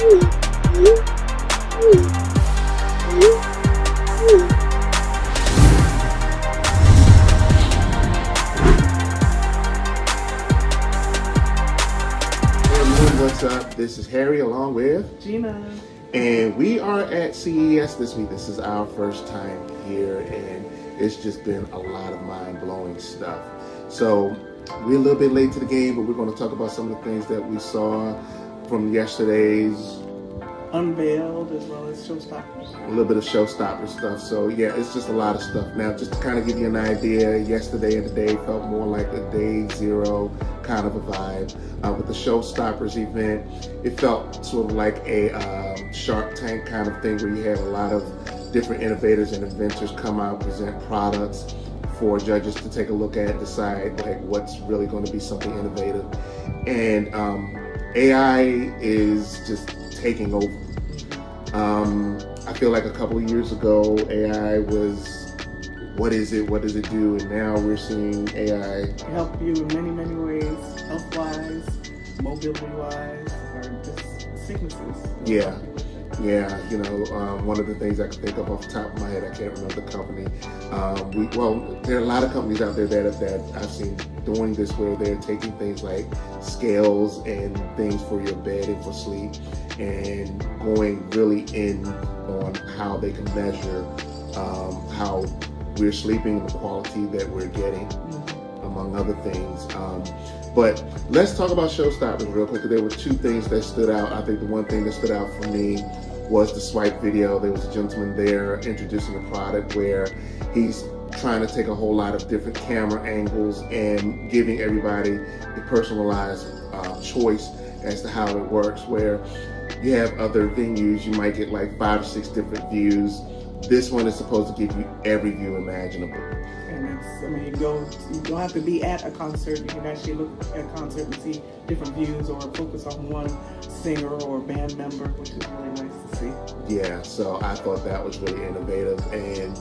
What's up? This is Harry along with Gina. And we are at CES this week. This is our first time here and it's just been a lot of mind-blowing stuff. So we're a little bit late to the game, but we're going to talk about some of the things that we saw from yesterday's Unveiled as well as Showstoppers. A little bit of Showstopper stuff. So yeah, it's just a lot of stuff. Now, just to kind of give you an idea, yesterday and today felt more like a day zero kind of a vibe. With the Showstoppers event, it felt sort of like a Shark Tank kind of thing where you had a lot of different innovators and inventors come out, present products for judges to take a look at, decide like what's really going to be something innovative. And AI is just taking over. I feel like a couple of years ago, AI was, what is it, what does it do? And now we're seeing AI help you in many, many ways, health-wise, mobility-wise, or just sicknesses. Yeah. You know, one of the things I can think of off the top of my head, I can't remember the company. There are a lot of companies out there that I've seen doing this where they're taking things like scales and things for your bed and for sleep and going really in on how they can measure how we're sleeping, the quality that we're getting, among other things. But let's talk about Showstoppers real quick. There were two things that stood out. I think the one thing that stood out for me was the swipe video. There was a gentleman there introducing a product where he's trying to take a whole lot of different camera angles and giving everybody a personalized choice as to how it works, where you have other venues, you might get like 5 or 6 different views. This one is supposed to give you every view imaginable. And it's, I mean, you don't have to be at a concert. You can actually look at a concert and see different views or focus on one singer or band member, which is really nice to see. Yeah, so I thought that was really innovative, and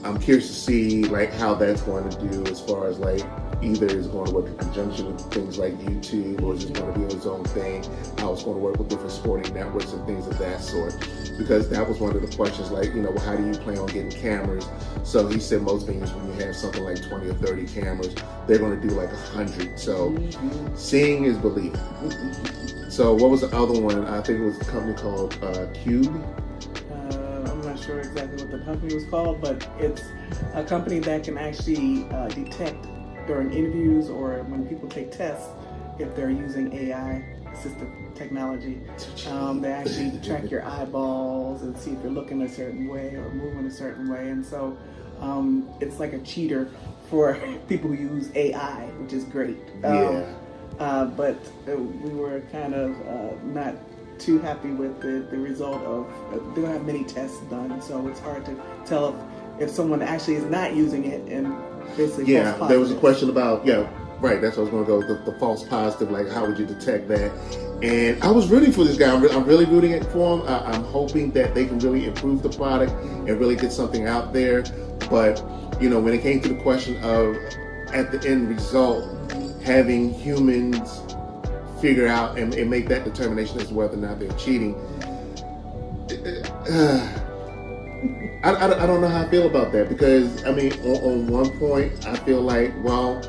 I'm curious to see like how that's going to do as far as like either it's going to work in conjunction with things like YouTube or is it going to be its own thing, how it's going to work with different sporting networks and things of that sort. Because that was one of the questions, like, you know, well, how do you plan on getting cameras? So he said most venues, when you have something like 20 or 30 cameras, they're going to do like 100. So seeing is believing. So what was the other one? I think it was a company called Cube. I'm not sure exactly what the company was called, but it's a company that can actually detect during interviews or when people take tests if they're using AI assistive technology. They actually track your eyeballs and see if you're looking a certain way or moving a certain way, and so it's like a cheater for people who use AI, which is great. But we were kind of not too happy with the result of, they don't have many tests done, so it's hard to tell if someone actually is not using it and basically false positive. There was a question about, right, that's what I was going to go, the false positive, like how would you detect that? And I was rooting for this guy. I'm really rooting it for him. I'm hoping that they can really improve the product and really get something out there. But, you know, when it came to the question of, at the end result, having humans figure out and make that determination as to whether or not they're cheating, I don't know how I feel about that, because I mean, on one point I feel like, well,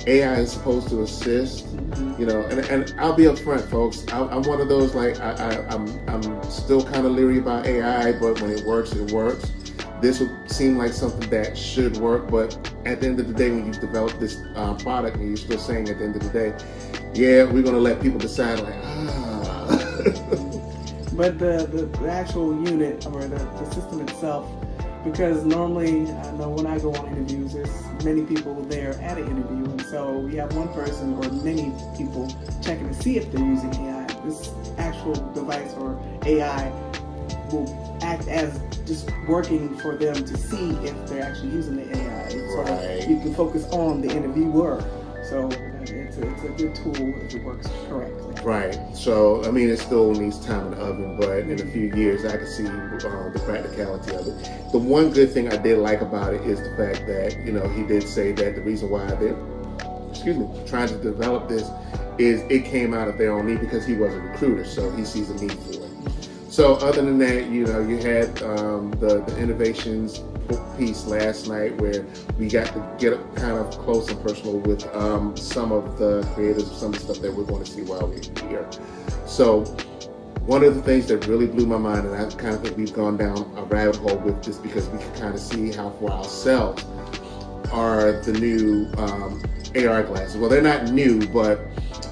AI is supposed to assist, you know, and I'll be upfront, folks. I'm one of those, like, I'm still kind of leery about AI, but when it works, it works. This would seem like something that should work, but at the end of the day, when you develop this product and you're still saying at the end of the day, yeah, we're going to let people decide, like, But the actual unit or the system itself, because normally, I know when I go on interviews, there's many people there at an interview, and so we have one person or many people checking to see if they're using AI. This actual device or AI will act as just working for them to see if they're actually using the AI. So you can focus on the interviewer. So it's a good tool if it works correctly. Right. So, I mean, it still needs time in the oven, but in a few years, I can see the practicality of it. The one good thing I did like about it is the fact that, you know, he did say that the reason why they're, trying to develop this is it came out of their own need because he was a recruiter, so he sees a need for it. So other than that, you know, you had the innovations piece last night where we got to get kind of close and personal with some of the creators of some of the stuff that we're going to see while we're here. So one of the things that really blew my mind, and I kind of think we've gone down a rabbit hole with this because we can kind of see how for ourselves, are the new AR glasses. Well, they're not new, but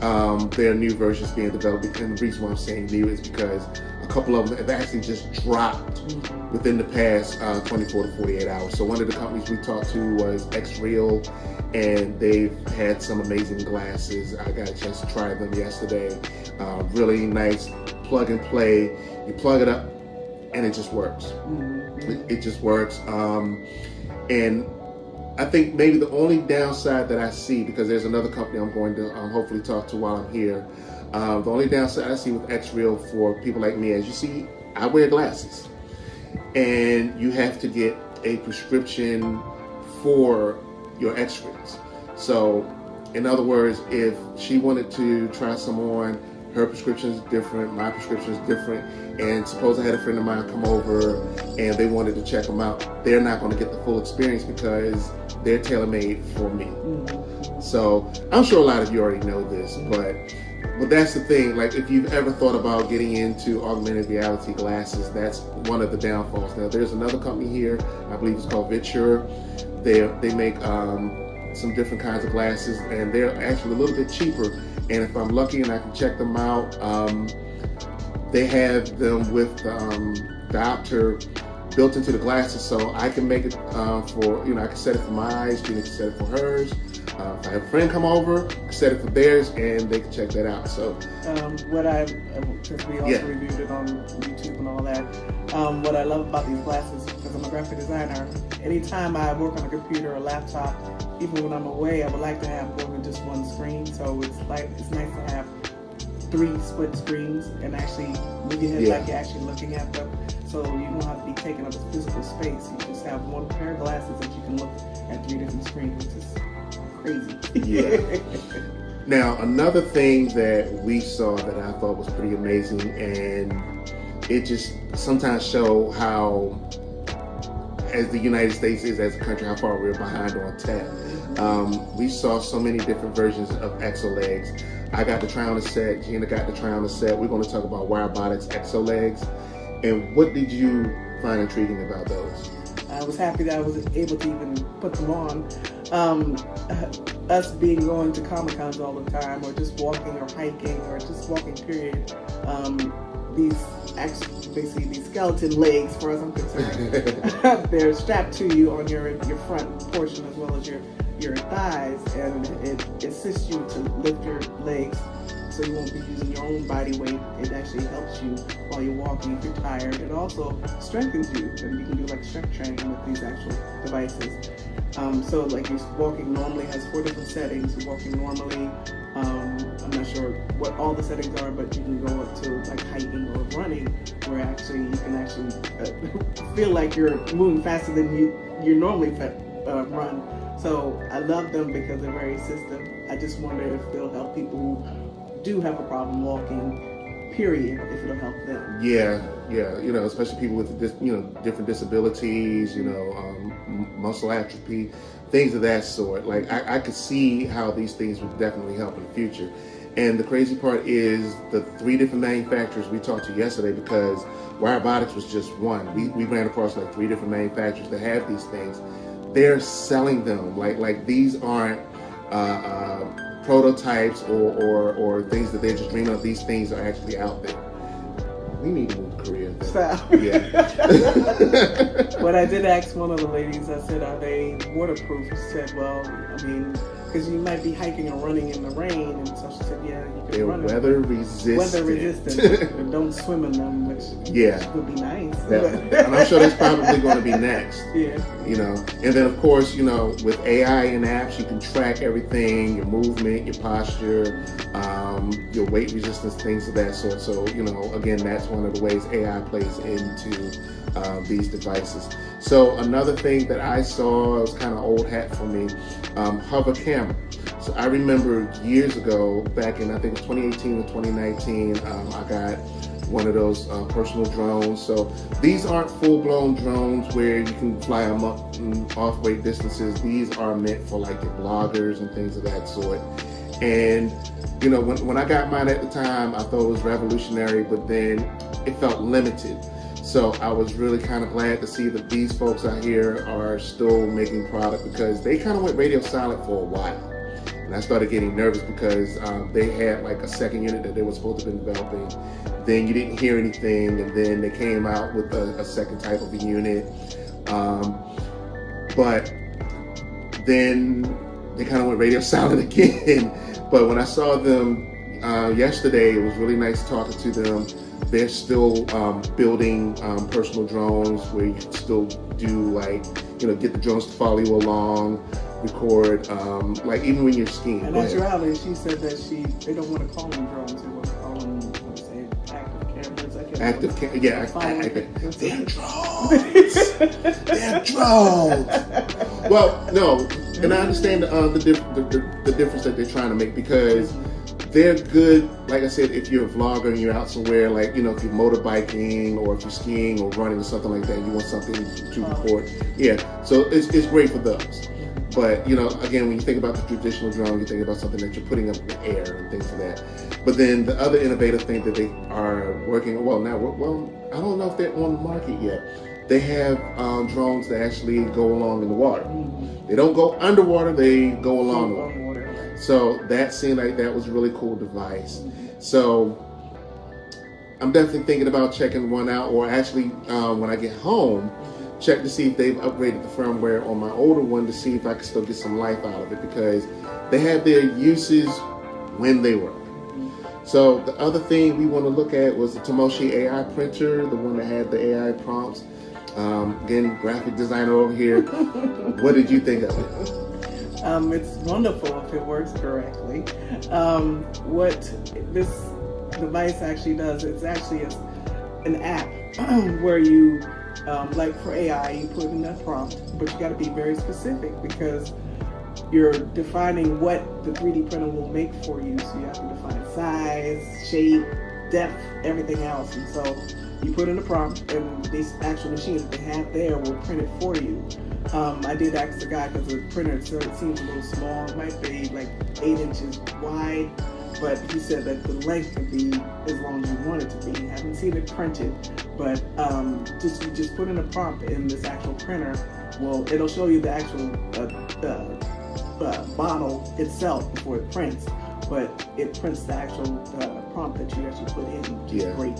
there are new versions being developed. And the reason why I'm saying new is because a couple of them have actually just dropped within the past 24 to 48 hours. So one of the companies we talked to was X-Real, and they've had some amazing glasses. I got a chance to try them yesterday. Really nice plug and play. You plug it up and it just works. It just works. And I think maybe the only downside that I see, because there's another company I'm going to hopefully talk to while I'm here, the only downside I see with X-Real for people like me, as you see, I wear glasses. And you have to get a prescription for your X-rays. So, in other words, if she wanted to try some on, her prescription is different, my prescription is different, and suppose I had a friend of mine come over and they wanted to check them out, they're not going to get the full experience because they're tailor-made for me. So I'm sure a lot of you already know this, but that's the thing. Like, if you've ever thought about getting into augmented reality glasses, that's one of the downfalls. Now, there's another company here, I believe it's called Viture. They make some different kinds of glasses, and they're actually a little bit cheaper. And if I'm lucky and I can check them out, they have them with the diopter built into the glasses, so I can make it for, you know, I can set it for my eyes, Gina can set it for hers. If I have a friend come over, I can set it for theirs, and they can check that out. So, because we also reviewed it on YouTube and all that. What I love about these glasses, because I'm a graphic designer, anytime I work on a computer or laptop, even when I'm away, I would like to have more than just one screen. So it's nice to have 3 split screens and actually move your head like you're actually looking at them. So you don't have to be taking up physical space. You just have one pair of glasses that you can look at 3 different screens, which is crazy. Now, another thing that we saw that I thought was pretty amazing, and it just sometimes show how, as the United States is as a country, how far we're behind on tech. We saw so many different versions of ExoLegs. I got to try on a set, Gina got to try on a set. We're going to talk about Wirobotics ExoLegs. And what did you find intriguing about those? I was happy that I was able to even put them on. Us going to Comic-Cons all the time, or just walking or hiking, or just walking period, basically these skeleton legs, as far as I'm concerned, they're strapped to you on your front portion as well as your thighs, and it assists you to lift your legs so you won't be using your own body weight. It actually helps you while you're walking if you're tired. It also strengthens you, and you can do like strength training with these actual devices. So like you're walking normally, has 4 different settings. You're walking normally. I'm not sure what all the settings are, but you can go up to like hiking or running, where you can actually feel like you're moving faster than you normally run. So I love them because they're very assistive. I just wonder if they'll help people who do have a problem walking, period, if it'll help them. Yeah, you know, especially people with different disabilities, muscle atrophy, things of that sort. Like I could see how these things would definitely help in the future. And the crazy part is the 3 different manufacturers we talked to yesterday, because Wirobotics was just one. We ran across like 3 different manufacturers that have these things. They're selling them like these aren't prototypes or things that they're just dreaming of. These things are actually out there. We need to move to Korea. But I did ask one of the ladies, I said, are they waterproof? She said, well, I mean, because you might be hiking or running in the rain, and so she said, yeah, you can run. They're weather resistant. And don't swim in them, which would be nice. And I'm sure that's probably going to be next. And then of course, with AI and apps, you can track everything, your movement, your posture, your weight resistance, things of that sort. So, again, that's one of the ways AI plays into these devices. So another thing that I saw, it was kind of old hat for me, hover camera. So I remember years ago, back in I think 2018 or 2019, I got one of those personal drones. So these aren't full-blown drones where you can fly them up and off great distances. These are meant for like your bloggers and things of that sort. And you know, when I got mine at the time, I thought it was revolutionary, but then it felt limited. So I was really kind of glad to see that these folks out here are still making product, because they kind of went radio silent for a while. And I started getting nervous because they had like a second unit that they were supposed to be developing. Then you didn't hear anything, and then they came out with a second type of a unit. But then they kind of went radio silent again. But when I saw them yesterday, it was really nice talking to them. They're still building personal drones where you can still do like, you know, get the drones to follow you along, record, like even when you're skiing. And actually, she said that they don't want to call them drones. They want to call them, what do you say, active cameras. They're drones. They're drones. Well, no, and I understand the difference that they're trying to make, because they're good, like I said, if you're a vlogger and you're out somewhere, like, you know, if you're motorbiking or if you're skiing or running or something like that, you want something to record. Yeah, so it's great for those. But, you know, again, when you think about the traditional drone, you think about something that you're putting up in the air and things like that. But then the other innovative thing that they are working on, I don't know if they're on the market yet. They have drones that actually go along in the water. They don't go underwater, they go along the water. So that seemed like that was a really cool device. So I'm definitely thinking about checking one out, or actually when I get home, check to see if they've upgraded the firmware on my older one to see if I can still get some life out of it, because they have their uses when they work. So the other thing we want to look at was the Tomoshi AI printer, the one that had the AI prompts. Again, graphic designer over here. What did you think of it? It's wonderful if it works correctly. What this device actually does, it's actually an app where you, like for AI, you put in a prompt, but you got to be very specific, because you're defining what the 3D printer will make for you. So you have to define size, shape, depth, everything else. And so you put in a prompt, and these actual machines that they have there will print it for you. I did ask the guy, because the printer seems a little small. It might be like 8 inches wide, but he said that the length could be as long as you want it to be. I haven't seen it printed, but you just put in a prompt in this actual printer. Well, it'll show you the actual model itself before it prints, but it prints the actual prompt that you actually put in, which is great.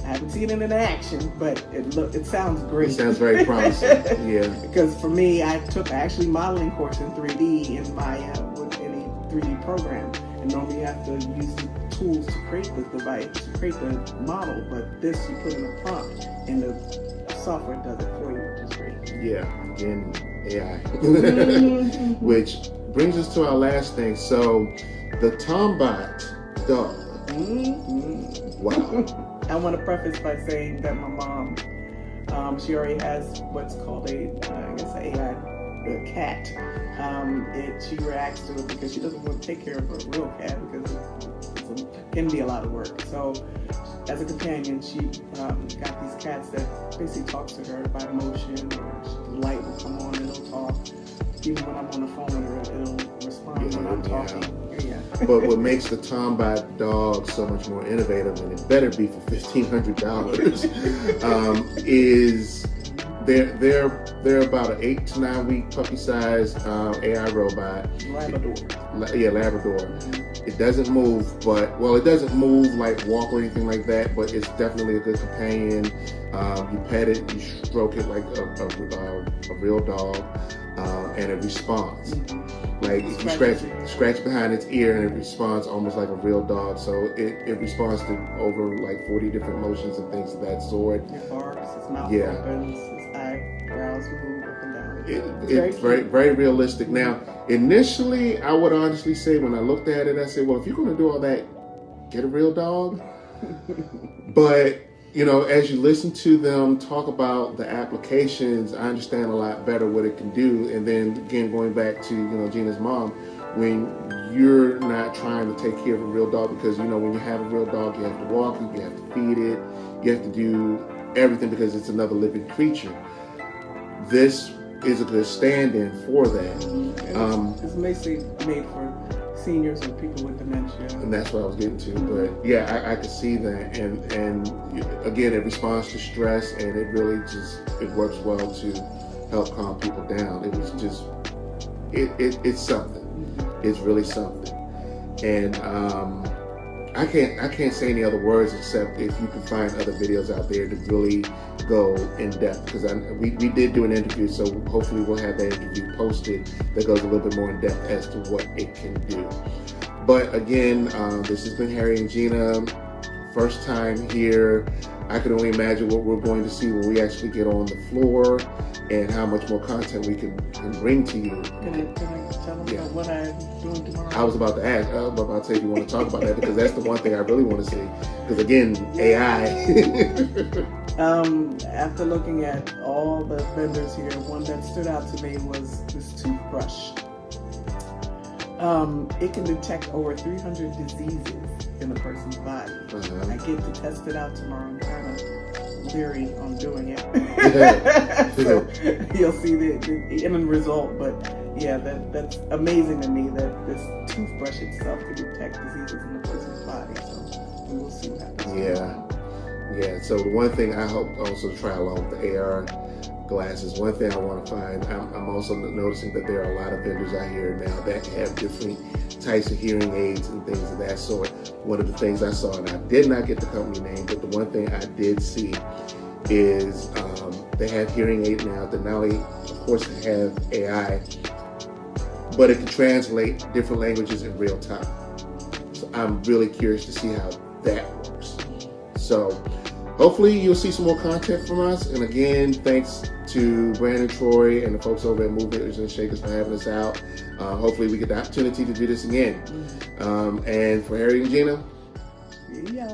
I haven't seen it in action, but it sounds great. It sounds very promising. Yeah. Because for me, I took actually modeling course in 3D in my with any 3D program, and normally you have to use the tools to create the device, to create the model. But this, you put in a prompt, and the software does it for you, which is great. Yeah. Again, AI. Which brings us to our last thing. So, the Tombot dog. Wow. I want to preface by saying that my mom, she already has what's called an AI cat. She reacts to it because she doesn't want to take care of a real cat, because it can be a lot of work. So, as a companion, she got these cats that basically talks to her by emotion, or the light will come on and it'll talk. Even when I'm on the phone with her, it'll respond when I'm talking. Yeah. But what makes the Tombot dog so much more innovative, and it better be for $1,500, is they're about an 8 to 9 week puppy-sized AI robot. Labrador. Labrador. It doesn't move, it doesn't move like walk or anything like that, but it's definitely a good companion. You pet it, you stroke it like a real dog, and it responds. Like if you scratch behind its ear, and it responds almost like a real dog. So it responds to over like 40 different motions and things of that sort. It barks, its mouth opens, its eyebrows move up and down. It's very realistic. Now, initially, I would honestly say, when I looked at it, I said, well, if you're going to do all that, get a real dog. But you know, as you listen to them talk about the applications, I understand a lot better what it can do. And then again, going back to, you know, Gina's mom, when you're not trying to take care of a real dog, because when you have a real dog, you have to walk it, you have to feed it, you have to do everything because it's another living creature. This is a good stand-in for that. It's basically made for seniors and people with dementia. And that's what I was getting to. But yeah, I could see that. And again, it responds to stress, and it really it works well to help calm people down. It was just, it's something. It's really something. And I can't say any other words except if you can find other videos out there to really go in depth, because we did do an interview, so hopefully we'll have that interview posted that goes a little bit more in depth as to what it can do. But again, this has been Harry and Gina. First time here. I can only imagine what we're going to see when we actually get on the floor and how much more content we can bring to you. Can I tell them what I'm doing tomorrow? I was about to ask. I was about to say if you want to talk about that, because that's the one thing I really want to see. Because again, AI. After looking at all the vendors here, one that stood out to me was this toothbrush. It can detect over 300 diseases in a person's body. I get to test it out tomorrow. I'm kind of leery on doing it. So you'll see the end result. But yeah, that's amazing to me that this toothbrush itself can detect diseases in a person's body. So we will see what happens. Yeah. So the one thing I hope also try along with the AR glasses, one thing I want to find, I'm also noticing that there are a lot of vendors out here now that have different types of hearing aids and things of that sort. One of the things I saw, and I did not get the company name, but the one thing I did see is they have hearing aid now that not only, of course, have AI, but it can translate different languages in real time. So I'm really curious to see how that works. So hopefully you'll see some more content from us. And again, thanks to Brandon, Troy, and the folks over at Movers and Shakers for having us out. Hopefully we get the opportunity to do this again. And for Harry and Gina. Yeah.